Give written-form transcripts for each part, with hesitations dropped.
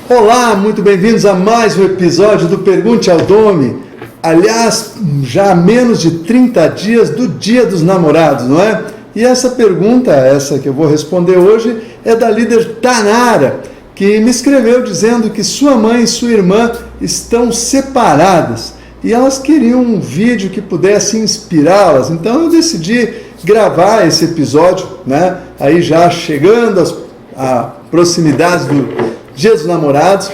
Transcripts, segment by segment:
Olá, muito bem-vindos a mais um episódio do Pergunte ao Domi. Aliás, já há menos de 30 dias do Dia dos Namorados, não é? E essa pergunta, essa que eu vou responder hoje, é da líder Tanara, que me escreveu dizendo que sua mãe e sua irmã estão separadas e elas queriam um vídeo que pudesse inspirá-las. Então eu decidi gravar esse episódio, né? Aí já chegando à proximidade do Dia dos Namorados,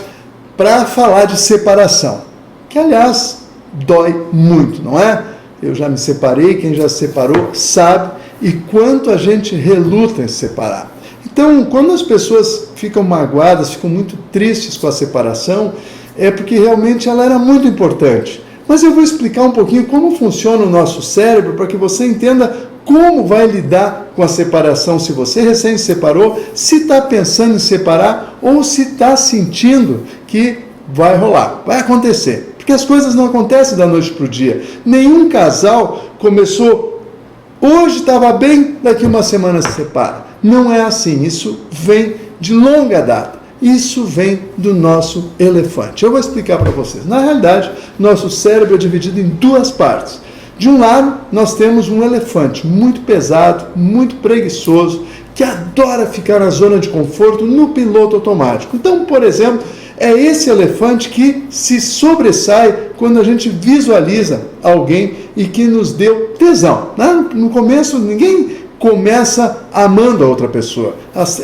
para falar de separação, que aliás dói muito, não é? Eu já me separei, quem já se separou sabe, e quanto a gente reluta em se separar. Então, quando as pessoas ficam magoadas, ficam muito tristes com a separação, é porque realmente ela era muito importante. Mas eu vou explicar um pouquinho como funciona o nosso cérebro, para que você entenda como vai lidar com a separação, se você recém se separou, se está pensando em separar ou se está sentindo que vai rolar, vai acontecer. Porque as coisas não acontecem da noite para o dia. Nenhum casal começou, hoje estava bem, daqui uma semana se separa. Não é assim, isso vem de longa data. Isso vem do nosso elefante. Eu vou explicar para vocês. Na realidade, nosso cérebro é dividido em duas partes. De um lado, nós temos um elefante muito pesado, muito preguiçoso, que adora ficar na zona de conforto no piloto automático. Então, por exemplo, é esse elefante que se sobressai quando a gente visualiza alguém e que nos deu tesão, né? No começo, ninguém começa amando a outra pessoa.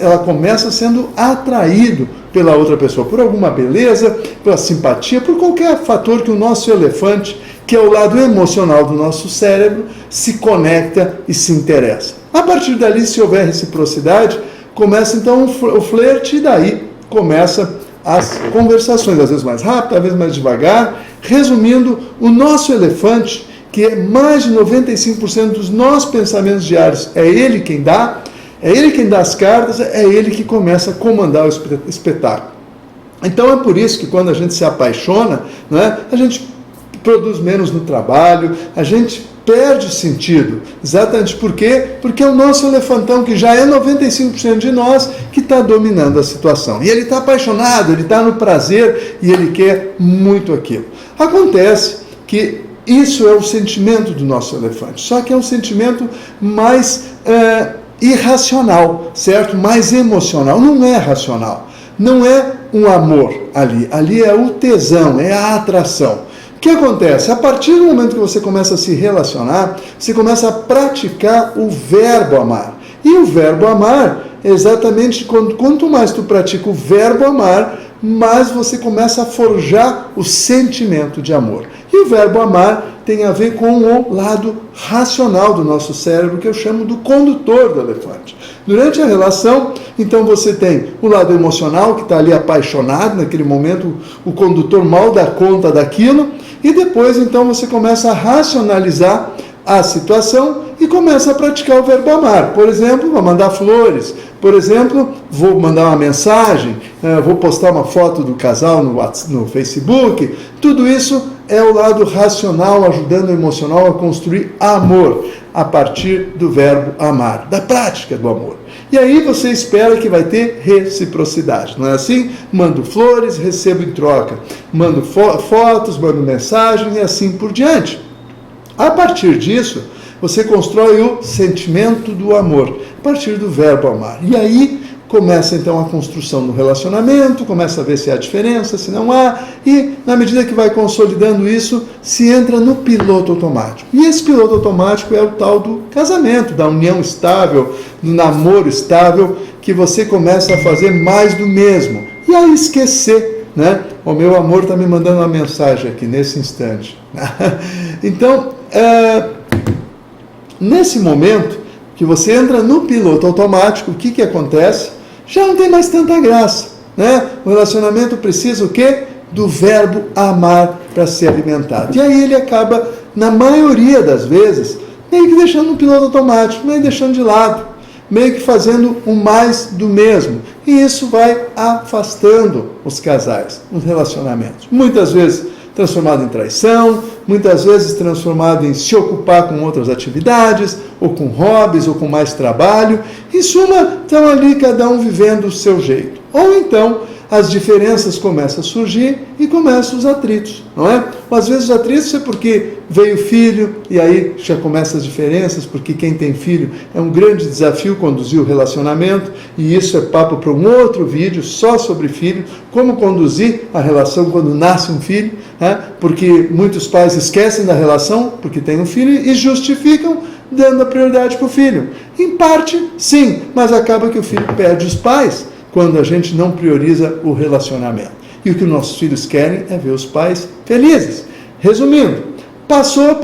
Ela começa sendo atraído pela outra pessoa, por alguma beleza, pela simpatia, por qualquer fator que o nosso elefante, que é o lado emocional do nosso cérebro, se conecta e se interessa. A partir dali, se houver reciprocidade, começa então o flerte e daí começa as conversações, às vezes mais rápido, às vezes mais devagar. Resumindo, o nosso elefante, que é mais de 95% dos nossos pensamentos diários, é ele quem dá as cartas, é ele que começa a comandar o espetáculo. Então é por isso que quando a gente se apaixona, né, a gente produz menos no trabalho, a gente perde sentido. Exatamente por quê? Porque é o nosso elefantão, que já é 95% de nós, que está dominando a situação. E ele está apaixonado, ele está no prazer e ele quer muito aquilo. Acontece que isso é o sentimento do nosso elefante, só que é um sentimento mais irracional, certo? Mais emocional, não é racional. Não é um amor ali é o tesão, é a atração. O que acontece? A partir do momento que você começa a se relacionar, você começa a praticar o verbo amar. E o verbo amar, exatamente, quanto mais tu pratica o verbo amar, mais você começa a forjar o sentimento de amor. E o verbo amar tem a ver com o lado racional do nosso cérebro, que eu chamo do condutor do elefante. Durante a relação, então você tem o lado emocional, que está ali apaixonado, naquele momento o condutor mal dá conta daquilo, e depois então você começa a racionalizar a situação e começa a praticar o verbo amar. Por exemplo, vou mandar flores. Por exemplo, vou mandar uma mensagem, vou postar uma foto do casal no Facebook. Tudo isso é o lado racional ajudando o emocional a construir amor a partir do verbo amar, da prática do amor. E aí você espera que vai ter reciprocidade, não é assim? Mando flores, recebo em troca. Mando fotos, mando mensagem e assim por diante. A partir disso, você constrói o sentimento do amor, a partir do verbo amar. E aí começa então a construção do relacionamento, começa a ver se há diferença, se não há, e na medida que vai consolidando isso, se entra no piloto automático. E esse piloto automático é o tal do casamento, da união estável, do namoro estável, que você começa a fazer mais do mesmo. E a esquecer, né? O meu amor está me mandando uma mensagem aqui nesse instante. Então, nesse momento que você entra no piloto automático, o que acontece? Já não tem mais tanta graça, né? O relacionamento precisa o quê? Do verbo amar para ser alimentado. E aí ele acaba, na maioria das vezes, meio que deixando no piloto automático, meio deixando de lado, meio que fazendo o mais do mesmo. E isso vai afastando os casais, os relacionamentos. Muitas vezes transformado em traição, muitas vezes transformado em se ocupar com outras atividades, ou com hobbies, ou com mais trabalho. Em suma, estão ali cada um vivendo o seu jeito. Ou então, as diferenças começam a surgir e começam os atritos, não é? Ou às vezes os atritos é porque veio filho e aí já começam as diferenças, porque quem tem filho é um grande desafio conduzir o relacionamento, e isso é papo para um outro vídeo só sobre filho, como conduzir a relação quando nasce um filho, né? Porque muitos pais esquecem da relação porque tem um filho e justificam dando a prioridade para o filho. Em parte, sim, mas acaba que o filho perde os pais quando a gente não prioriza o relacionamento. E o que os nossos filhos querem é ver os pais felizes. Resumindo, passou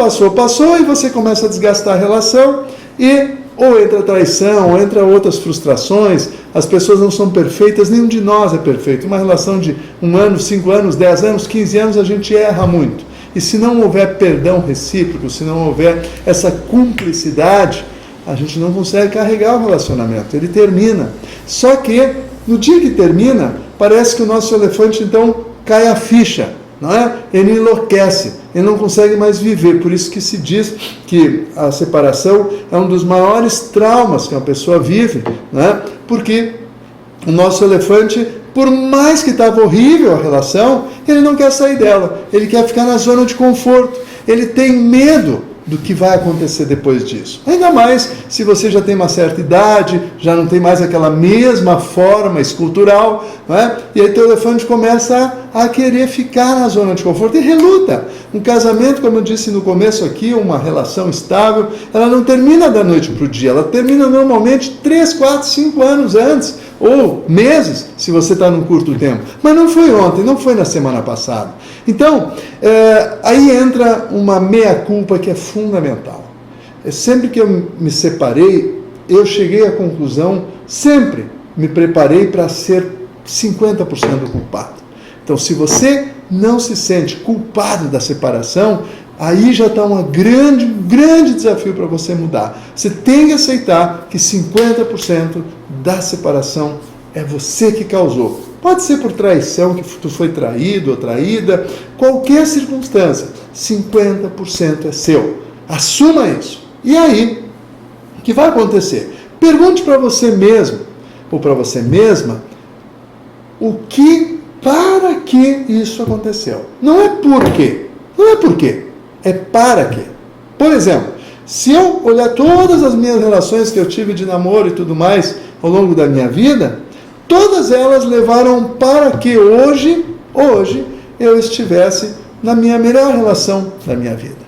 e você começa a desgastar a relação e ou entra traição, ou entra outras frustrações. As pessoas não são perfeitas, nenhum de nós é perfeito. Uma relação de 1 ano, 5 anos, 10 anos, 15 anos, a gente erra muito. E se não houver perdão recíproco, se não houver essa cumplicidade, a gente não consegue carregar o relacionamento, ele termina. Só que, no dia que termina, parece que o nosso elefante, então, cai a ficha, não é? Ele enlouquece, ele não consegue mais viver. Por isso que se diz que a separação é um dos maiores traumas que uma pessoa vive, não é? Porque o nosso elefante, por mais que estava horrível a relação, ele não quer sair dela, ele quer ficar na zona de conforto, ele tem medo do que vai acontecer depois disso. Ainda mais se você já tem uma certa idade, já não tem mais aquela mesma forma escultural, não é? E aí teu elefante começa a querer ficar na zona de conforto e reluta. Um casamento, como eu disse no começo aqui, uma relação estável, ela não termina da noite para o dia, ela termina normalmente 3, 4, 5 anos antes, ou meses, se você está num curto tempo. Mas não foi ontem, não foi na semana passada. Então, aí entra uma meia-culpa que é fundamental. Sempre que eu me separei, eu cheguei à conclusão, sempre me preparei para ser 50% culpado. Então, se você não se sente culpado da separação, aí já está um grande desafio para você mudar. Você tem que aceitar que 50% da separação é você que causou. Pode ser por traição, que tu foi traído ou traída, qualquer circunstância, 50% é seu. Assuma isso. E aí, o que vai acontecer? Pergunte para você mesmo, ou para você mesma, para que isso aconteceu. Não é por quê, é para quê. Por exemplo, se eu olhar todas as minhas relações que eu tive de namoro e tudo mais ao longo da minha vida, todas elas levaram para que hoje eu estivesse na minha melhor relação da minha vida.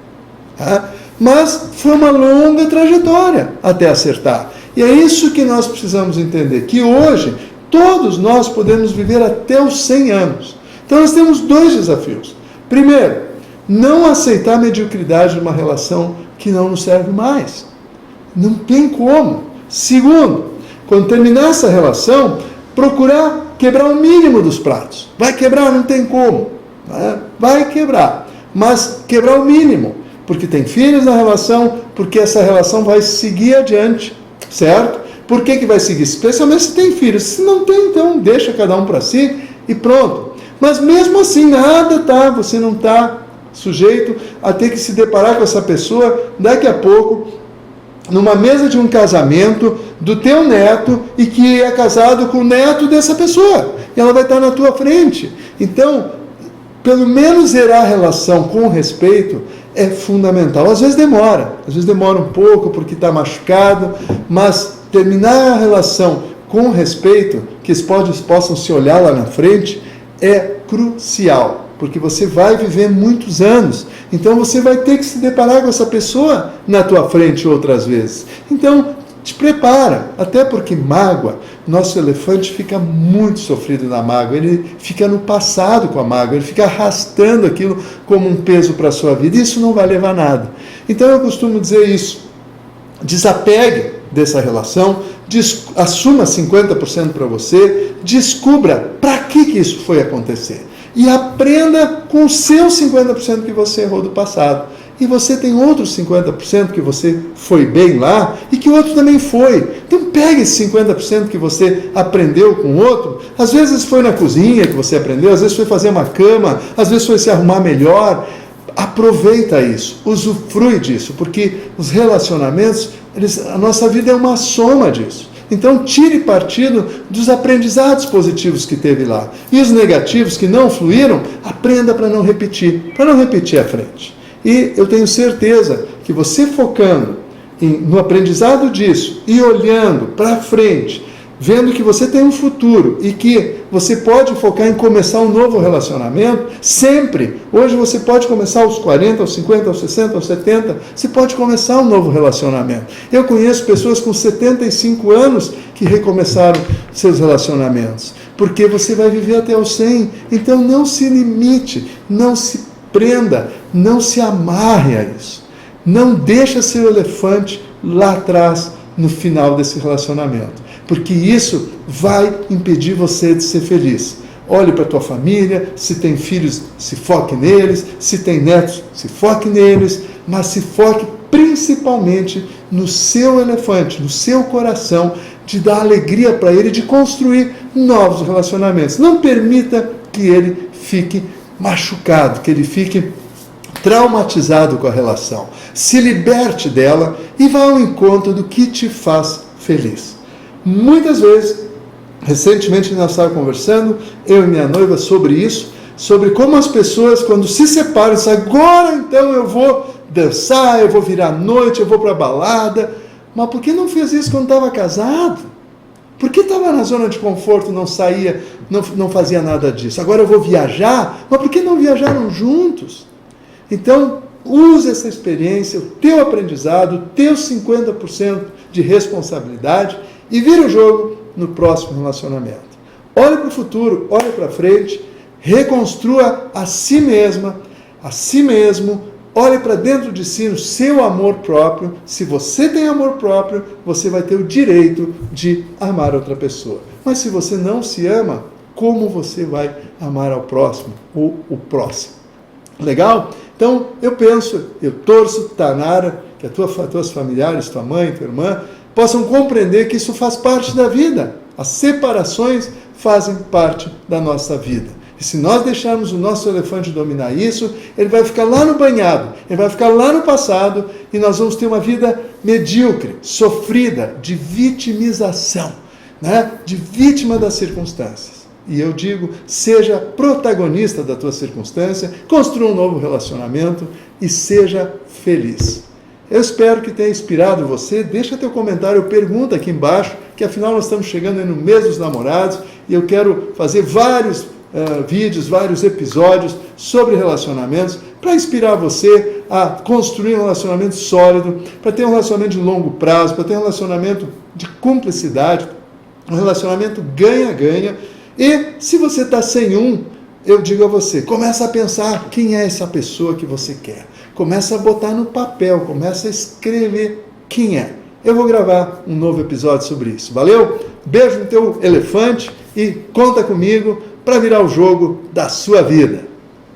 Tá? Mas foi uma longa trajetória até acertar. E é isso que nós precisamos entender, que hoje todos nós podemos viver até os 100 anos. Então nós temos 2 desafios. Primeiro, não aceitar a mediocridade de uma relação que não nos serve mais. Não tem como. Segundo, quando terminar essa relação, procurar quebrar o mínimo dos pratos. Vai quebrar? Não tem como. Vai quebrar. Mas quebrar o mínimo. Porque tem filhos na relação, porque essa relação vai seguir adiante. Certo? Por que vai seguir? Especialmente se tem filhos. Se não tem, então deixa cada um para si e pronto. Mas mesmo assim, você não está sujeito a ter que se deparar com essa pessoa daqui a pouco, numa mesa de um casamento do teu neto e que é casado com o neto dessa pessoa. E ela vai estar na tua frente. Então, pelo menos zerar a relação com respeito é fundamental. Às vezes demora um pouco porque está machucado, mas terminar a relação com respeito, que eles possam se olhar lá na frente, é crucial, porque você vai viver muitos anos, então você vai ter que se deparar com essa pessoa na tua frente outras vezes. Então, te prepara, até porque mágoa, nosso elefante fica muito sofrido na mágoa, ele fica no passado com a mágoa, ele fica arrastando aquilo como um peso para a sua vida, e isso não vai levar a nada. Então eu costumo dizer isso, desapegue dessa relação, assuma 50% para você, descubra para que isso foi acontecer, e aprenda com os seus 50% que você errou do passado. E você tem outros 50% que você foi bem lá e que o outro também foi. Então pegue esse 50% que você aprendeu com o outro. Às vezes foi na cozinha que você aprendeu, às vezes foi fazer uma cama, às vezes foi se arrumar melhor. Aproveita isso, usufrui disso, porque os relacionamentos, a nossa vida é uma soma disso. Então tire partido dos aprendizados positivos que teve lá. E os negativos que não fluíram, aprenda para não repetir à frente. E eu tenho certeza que você focando no aprendizado disso e olhando para frente, vendo que você tem um futuro e que você pode focar em começar um novo relacionamento, sempre. Hoje você pode começar aos 40, aos 50, aos 60, aos 70, você pode começar um novo relacionamento. Eu conheço pessoas com 75 anos que recomeçaram seus relacionamentos, porque você vai viver até os 100, então não se limite, não se prenda, não se amarre a isso. Não deixa seu elefante lá atrás, no final desse relacionamento, porque isso vai impedir você de ser feliz. Olhe para a tua família, se tem filhos, se foque neles, se tem netos, se foque neles, mas se foque principalmente no seu elefante, no seu coração, de dar alegria para ele, de construir novos relacionamentos. Não permita que ele fique machucado, que ele fique traumatizado com a relação. Se liberte dela e vá ao encontro do que te faz feliz. Muitas vezes, recentemente nós estávamos conversando, eu e minha noiva, sobre isso, sobre como as pessoas, quando se separam, dizem, agora então eu vou dançar, eu vou virar à noite, eu vou para a balada. Mas por que não fez isso quando estava casado? Por que estava na zona de conforto, não saía, não fazia nada disso? Agora eu vou viajar, mas por que não viajaram juntos? Então, use essa experiência, o teu aprendizado, o teu 50% de responsabilidade e vira o jogo no próximo relacionamento. Olhe para o futuro, olhe para frente, reconstrua a si mesma, a si mesmo, olhe para dentro de si o seu amor próprio. Se você tem amor próprio, você vai ter o direito de amar outra pessoa. Mas se você não se ama, como você vai amar ao próximo ou o próximo? Legal? Então, eu penso, eu torço, Tanara, que tuas familiares, tua mãe, tua irmã, possam compreender que isso faz parte da vida. As separações fazem parte da nossa vida. E se nós deixarmos o nosso elefante dominar isso, ele vai ficar lá no banhado, ele vai ficar lá no passado e nós vamos ter uma vida medíocre, sofrida, de vitimização, né? De vítima das circunstâncias. E eu digo, seja protagonista da tua circunstância, construa um novo relacionamento e seja feliz. Eu espero que tenha inspirado você. Deixa teu comentário, pergunta aqui embaixo, que afinal nós estamos chegando aí no mês dos namorados e eu quero fazer vários vídeos, vários episódios sobre relacionamentos para inspirar você a construir um relacionamento sólido, para ter um relacionamento de longo prazo, para ter um relacionamento de cumplicidade, um relacionamento ganha-ganha. E se você está sem um, eu digo a você, começa a pensar quem é essa pessoa que você quer. Começa a botar no papel, começa a escrever quem é. Eu vou gravar um novo episódio sobre isso. Valeu? Beijo no teu elefante e conta comigo para virar o jogo da sua vida.